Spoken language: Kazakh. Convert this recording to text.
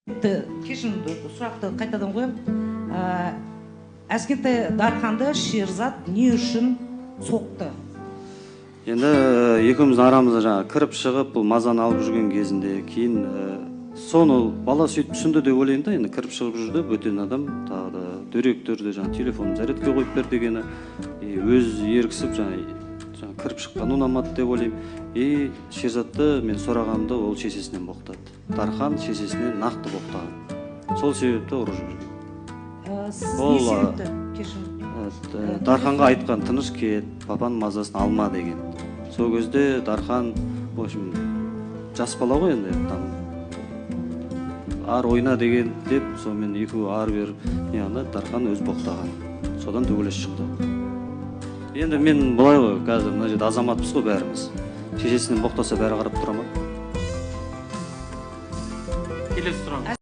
Кешірім, сұрақты қайтадан қоям. Әскентай Дарханды Шерзат не үшін соқты? Енді екеуміздің арамызда жаңа кіріп шығып, бұл мазаны алып жүрген кезінде, кейін соны бала сөйтіп түсінді деп ойлаймын да, енді кіріп шығып жүрді, бөтен адам, тағы да дөректерді жаңа телефонын зарядке қойып бер дегені, өз еріксіп жаңа кіріп шыққан ұнамады деп ойлаймын. Шерзатты мен сұрағанымда ол шешесінен боқтады. Дархан шешесінен нақты боқтаған. Сол себепті ұрып жүрген. Сіз не себепті? Кешірім. Дарханға айтқан, тыныш кет, папаның мазасын алма деген. Сол кезде Дархан, в общем, жас бала ғой енді, ар ойна деген деп, сонымен екеуі ар бер, Дархан өз боқтаған. Содан төбелес шықты. Енді мен былай ғой, қазір мына жерде азаматпыз ғой бәріміз. Шешесінен боқтаса бәрі қарап тұра ма? Келесі сұрағыңыз.